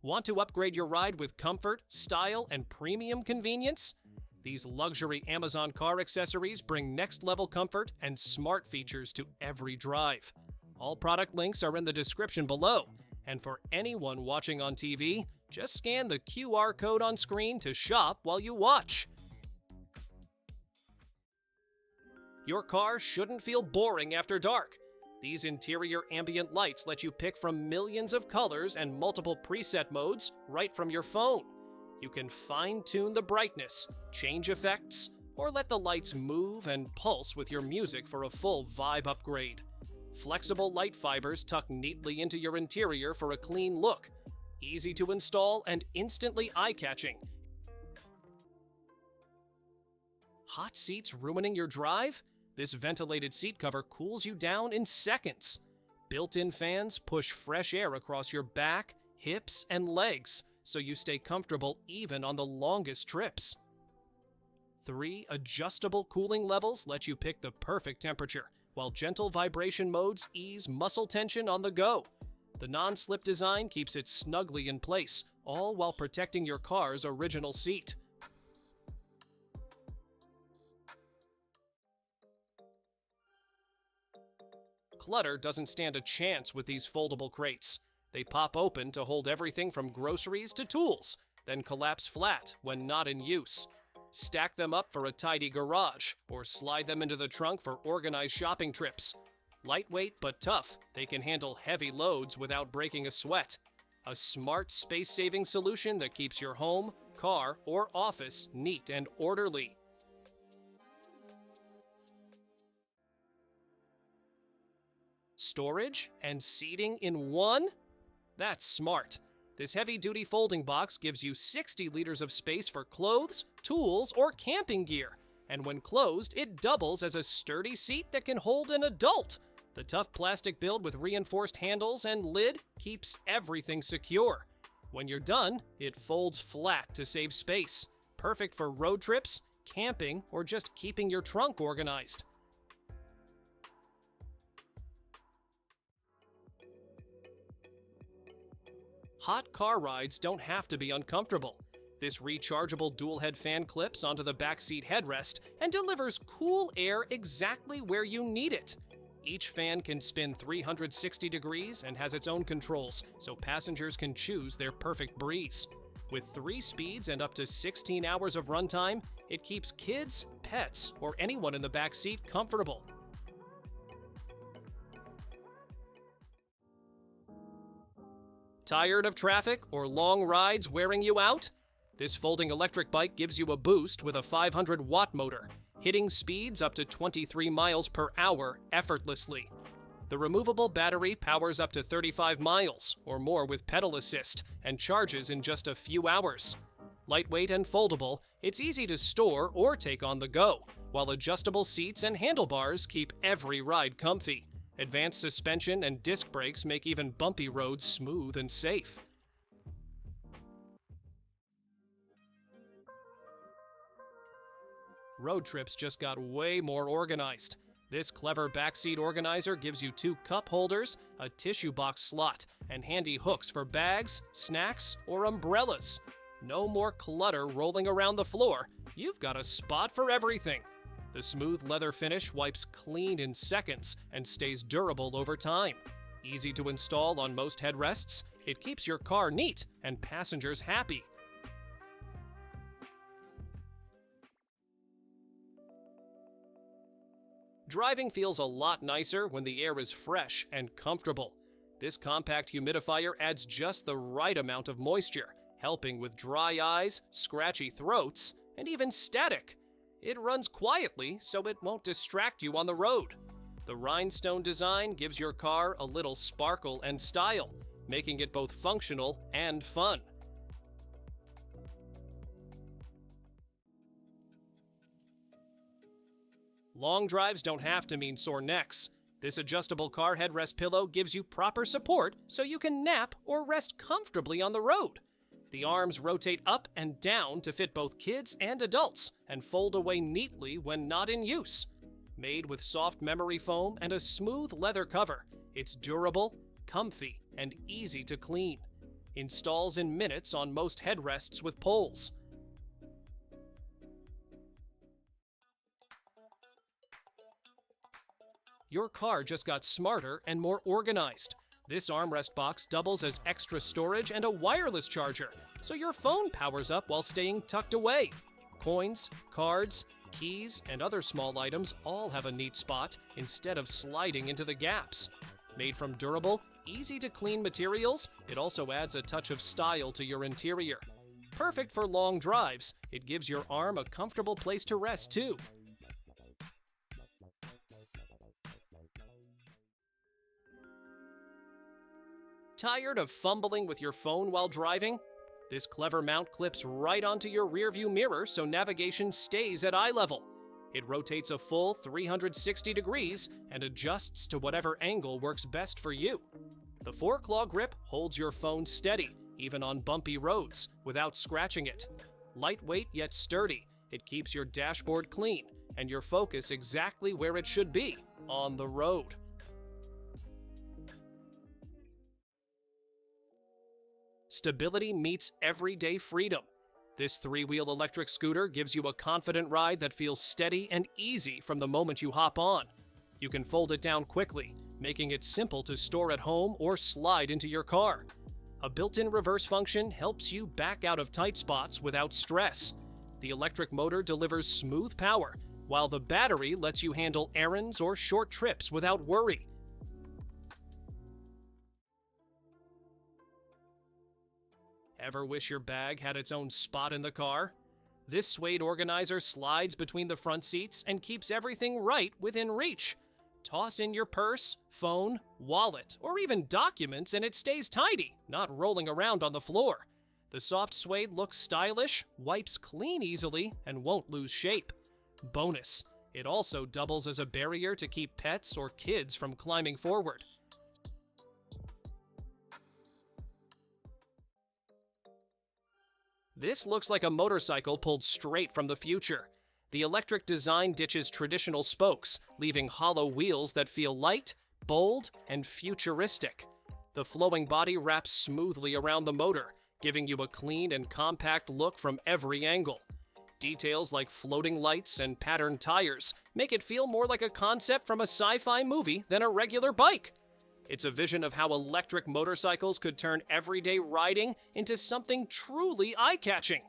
Want to upgrade your ride with comfort, style, and premium convenience? These luxury Amazon car accessories bring next-level comfort and smart features to every drive. All product links are in the description below, and for anyone watching on TV, just scan the QR code on screen to shop while you watch. Your car shouldn't feel boring after dark. These interior ambient lights let you pick from millions of colors and multiple preset modes right from your phone. You can fine-tune the brightness, change effects, or let the lights move and pulse with your music for a full vibe upgrade. Flexible light fibers tuck neatly into your interior for a clean look. Easy to install and instantly eye-catching. Hot seats ruining your drive? This ventilated seat cover cools you down in seconds. Built-in fans push fresh air across your back, hips, and legs, so you stay comfortable even on the longest trips. 3 adjustable cooling levels let you pick the perfect temperature, while gentle vibration modes ease muscle tension on the go. The non-slip design keeps it snugly in place, all while protecting your car's original seat. Clutter doesn't stand a chance with these foldable crates. They pop open to hold everything from groceries to tools, then collapse flat when not in use. Stack them up for a tidy garage, or slide them into the trunk for organized shopping trips. Lightweight but tough, they can handle heavy loads without breaking a sweat. A smart space-saving solution that keeps your home, car, or office neat and orderly. Storage and seating in one? That's smart. This heavy-duty folding box gives you 60 liters of space for clothes, tools, or camping gear. And when closed, it doubles as a sturdy seat that can hold an adult. The tough plastic build with reinforced handles and lid keeps everything secure. When you're done, it folds flat to save space. Perfect for road trips, camping, or just keeping your trunk organized. Hot car rides don't have to be uncomfortable. This rechargeable dual-head fan clips onto the backseat headrest and delivers cool air exactly where you need it. Each fan can spin 360 degrees and has its own controls, so passengers can choose their perfect breeze. With 3 speeds and up to 16 hours of runtime, it keeps kids, pets, or anyone in the backseat comfortable. Tired of traffic or long rides wearing you out? This folding electric bike gives you a boost with a 500-watt motor, hitting speeds up to 23 miles per hour effortlessly. The removable battery powers up to 35 miles or more with pedal assist and charges in just a few hours. Lightweight and foldable, it's easy to store or take on the go, while adjustable seats and handlebars keep every ride comfy. Advanced suspension and disc brakes make even bumpy roads smooth and safe. Road trips just got way more organized. This clever backseat organizer gives you 2 cup holders, a tissue box slot, and handy hooks for bags, snacks, or umbrellas. No more clutter rolling around the floor. You've got a spot for everything. The smooth leather finish wipes clean in seconds and stays durable over time. Easy to install on most headrests, it keeps your car neat and passengers happy. Driving feels a lot nicer when the air is fresh and comfortable. This compact humidifier adds just the right amount of moisture, helping with dry eyes, scratchy throats, and even static. It runs quietly, so it won't distract you on the road. The rhinestone design gives your car a little sparkle and style, making it both functional and fun. Long drives don't have to mean sore necks. This adjustable car headrest pillow gives you proper support so you can nap or rest comfortably on the road. The arms rotate up and down to fit both kids and adults and fold away neatly when not in use. Made with soft memory foam and a smooth leather cover, it's durable, comfy, and easy to clean. Installs in minutes on most headrests with poles. Your car just got smarter and more organized. This armrest box doubles as extra storage and a wireless charger, so your phone powers up while staying tucked away. Coins, cards, keys, and other small items all have a neat spot instead of sliding into the gaps. Made from durable, easy-to-clean materials, it also adds a touch of style to your interior. Perfect for long drives, it gives your arm a comfortable place to rest too. Tired of fumbling with your phone while driving? This clever mount clips right onto your rearview mirror so navigation stays at eye level. It rotates a full 360 degrees and adjusts to whatever angle works best for you. The 4-claw grip holds your phone steady, even on bumpy roads, without scratching it. Lightweight yet sturdy, it keeps your dashboard clean and your focus exactly where it should be, on the road. Stability meets everyday freedom. This 3-wheel electric scooter gives you a confident ride that feels steady and easy from the moment you hop on. You can fold it down quickly, making it simple to store at home or slide into your car. A built-in reverse function helps you back out of tight spots without stress. The electric motor delivers smooth power, while the battery lets you handle errands or short trips without worry. Ever wish your bag had its own spot in the car? This Suede Organizer slides between the front seats and keeps everything right within reach. Toss in your purse, phone, wallet, or even documents and it stays tidy, not rolling around on the floor. The soft suede looks stylish, wipes clean easily, and won't lose shape. Bonus, it also doubles as a barrier to keep pets or kids from climbing forward. This looks like a motorcycle pulled straight from the future. The electric design ditches traditional spokes, leaving hollow wheels that feel light, bold, and futuristic. The flowing body wraps smoothly around the motor, giving you a clean and compact look from every angle. Details like floating lights and patterned tires make it feel more like a concept from a sci-fi movie than a regular bike. It's a vision of how electric motorcycles could turn everyday riding into something truly eye-catching.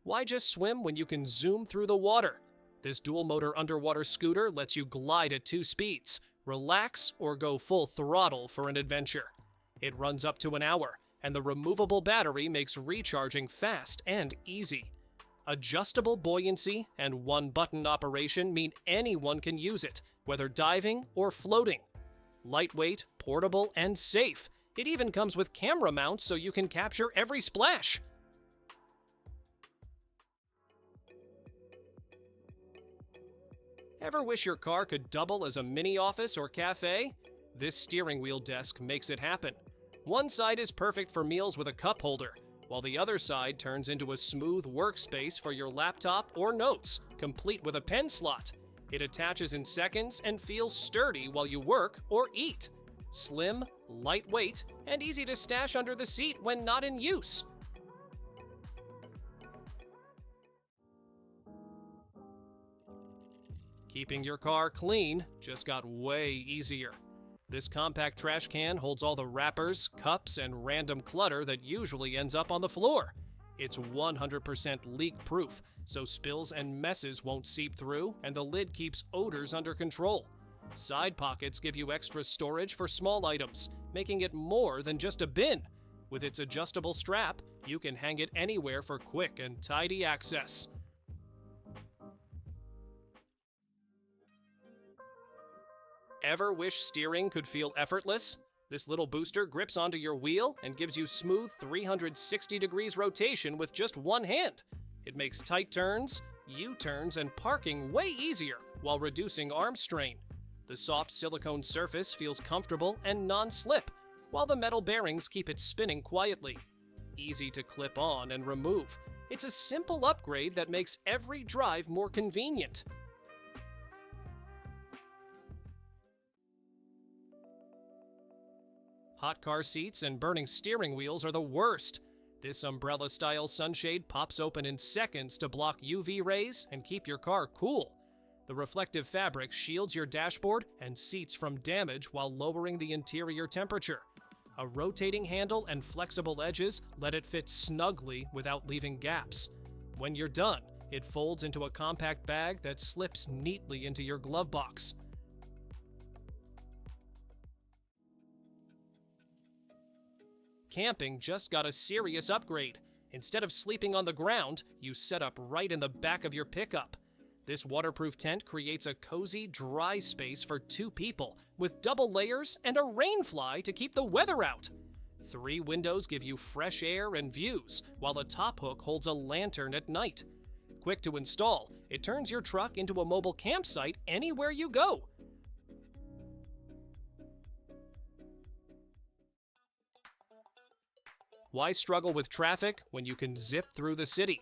Why just swim when you can zoom through the water? This dual-motor underwater scooter lets you glide at 2 speeds, relax, or go full throttle for an adventure. It runs up to an hour, and the removable battery makes recharging fast and easy. Adjustable buoyancy and 1-button operation mean anyone can use it, whether diving or floating. Lightweight, portable, and safe. It even comes with camera mounts so you can capture every splash. Ever wish your car could double as a mini office or cafe? This steering wheel desk makes it happen. One side is perfect for meals with a cup holder, while the other side turns into a smooth workspace for your laptop or notes, complete with a pen slot. It attaches in seconds and feels sturdy while you work or eat. Slim, lightweight, and easy to stash under the seat when not in use. Keeping your car clean just got way easier. This compact trash can holds all the wrappers, cups, and random clutter that usually ends up on the floor. It's 100% leak-proof, so spills and messes won't seep through, and the lid keeps odors under control. Side pockets give you extra storage for small items, making it more than just a bin. With its adjustable strap, you can hang it anywhere for quick and tidy access. Ever wish steering could feel effortless? This little booster grips onto your wheel and gives you smooth 360 degrees rotation with just one hand. It makes tight turns, U-turns, and parking way easier while reducing arm strain. The soft silicone surface feels comfortable and non-slip, while the metal bearings keep it spinning quietly. Easy to clip on and remove. It's a simple upgrade that makes every drive more convenient. Hot car seats and burning steering wheels are the worst. This umbrella-style sunshade pops open in seconds to block UV rays and keep your car cool. The reflective fabric shields your dashboard and seats from damage while lowering the interior temperature. A rotating handle and flexible edges let it fit snugly without leaving gaps. When you're done, it folds into a compact bag that slips neatly into your glove box. Camping just got a serious upgrade. Instead of sleeping on the ground, you set up right in the back of your pickup. This waterproof tent creates a cozy, dry space for 2 people, with double layers and a rainfly to keep the weather out. 3 windows give you fresh air and views, while the top hook holds a lantern at night. Quick to install, it turns your truck into a mobile campsite anywhere you go. Why struggle with traffic when you can zip through the city?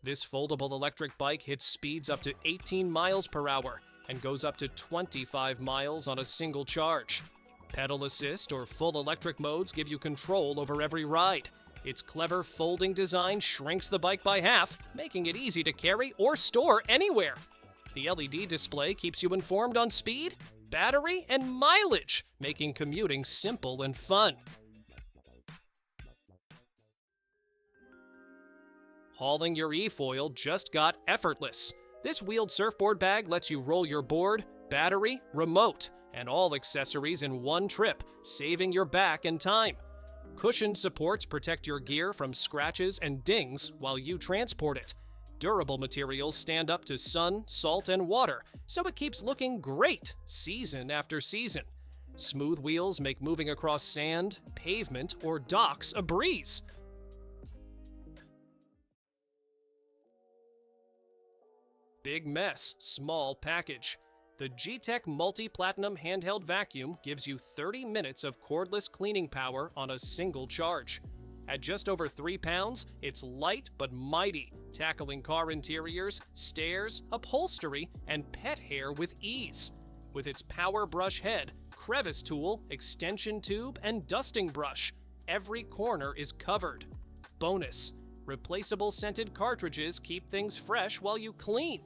This foldable electric bike hits speeds up to 18 miles per hour and goes up to 25 miles on a single charge. Pedal assist or full electric modes give you control over every ride. Its clever folding design shrinks the bike by half, making it easy to carry or store anywhere. The LED display keeps you informed on speed, battery, and mileage, making commuting simple and fun. Hauling your e-foil just got effortless. This wheeled surfboard bag lets you roll your board, battery, remote, and all accessories in one trip, saving your back and time. Cushioned supports protect your gear from scratches and dings while you transport it. Durable materials stand up to sun, salt, and water, so it keeps looking great season after season. Smooth wheels make moving across sand, pavement, or docks a breeze. Big mess, small package. The G-Tech Multi-Platinum Handheld Vacuum gives you 30 minutes of cordless cleaning power on a single charge. At just over 3 pounds, it's light but mighty, tackling car interiors, stairs, upholstery, and pet hair with ease. With its power brush head, crevice tool, extension tube, and dusting brush, every corner is covered. Bonus: replaceable scented cartridges keep things fresh while you clean.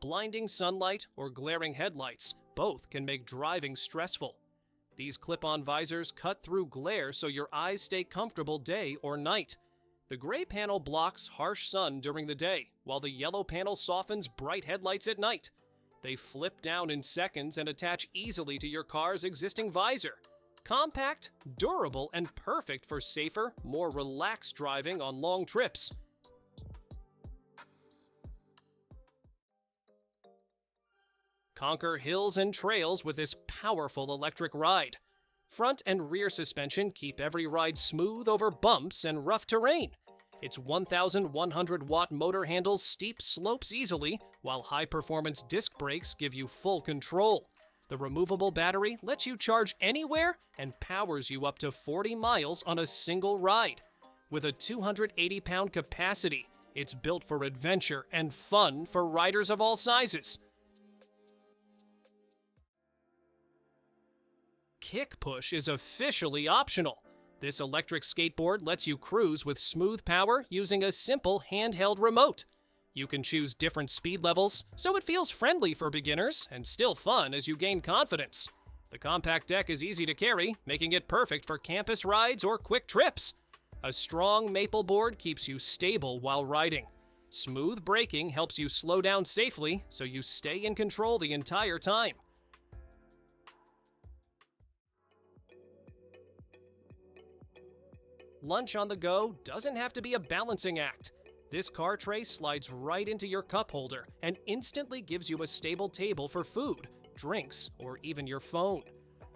Blinding sunlight or glaring headlights, both can make driving stressful. These clip-on visors cut through glare so your eyes stay comfortable day or night. The gray panel blocks harsh sun during the day, while the yellow panel softens bright headlights at night. They flip down in seconds and attach easily to your car's existing visor. Compact, durable, and perfect for safer, more relaxed driving on long trips. Conquer hills and trails with this powerful electric ride. Front and rear suspension keep every ride smooth over bumps and rough terrain. Its 1,100-watt motor handles steep slopes easily, while high-performance disc brakes give you full control. The removable battery lets you charge anywhere and powers you up to 40 miles on a single ride. With a 280-pound capacity, it's built for adventure and fun for riders of all sizes. Kick push is officially optional. This electric skateboard lets you cruise with smooth power using a simple handheld remote. You can choose different speed levels, so it feels friendly for beginners and still fun as you gain confidence. The compact deck is easy to carry, making it perfect for campus rides or quick trips. A strong maple board keeps you stable while riding. Smooth braking helps you slow down safely, so you stay in control the entire time. Lunch on the go doesn't have to be a balancing act. This car tray slides right into your cup holder and instantly gives you a stable table for food, drinks, or even your phone.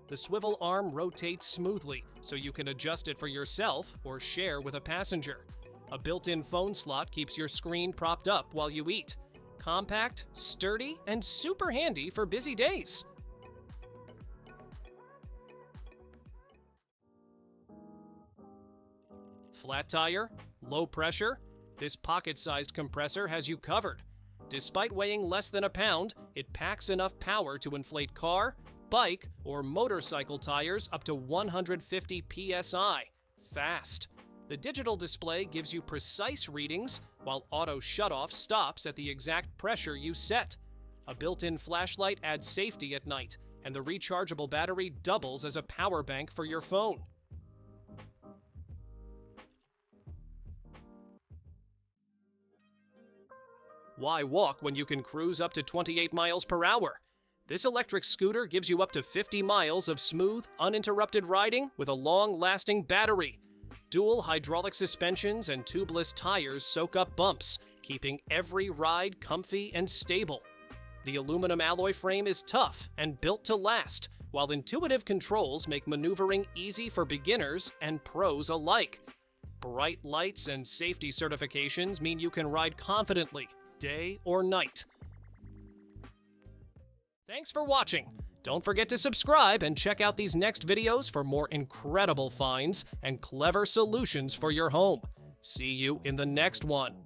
The swivel arm rotates smoothly, so you can adjust it for yourself or share with a passenger. A built-in phone slot keeps your screen propped up while you eat. Compact, sturdy, and super handy for busy days. Flat tire, low pressure, this pocket-sized compressor has you covered. Despite weighing less than a pound, it packs enough power to inflate car, bike, or motorcycle tires up to 150 psi. Fast. The digital display gives you precise readings, while auto shutoff stops at the exact pressure you set. A built-in flashlight adds safety at night, and the rechargeable battery doubles as a power bank for your phone. Why walk when you can cruise up to 28 miles per hour? This electric scooter gives you up to 50 miles of smooth, uninterrupted riding with a long-lasting battery. Dual hydraulic suspensions and tubeless tires soak up bumps, keeping every ride comfy and stable. The aluminum alloy frame is tough and built to last, while intuitive controls make maneuvering easy for beginners and pros alike. Bright lights and safety certifications mean you can ride confidently, day or night. Thanks for watching. Don't forget to subscribe and check out these next videos for more incredible finds and clever solutions for your home. See you in the next one.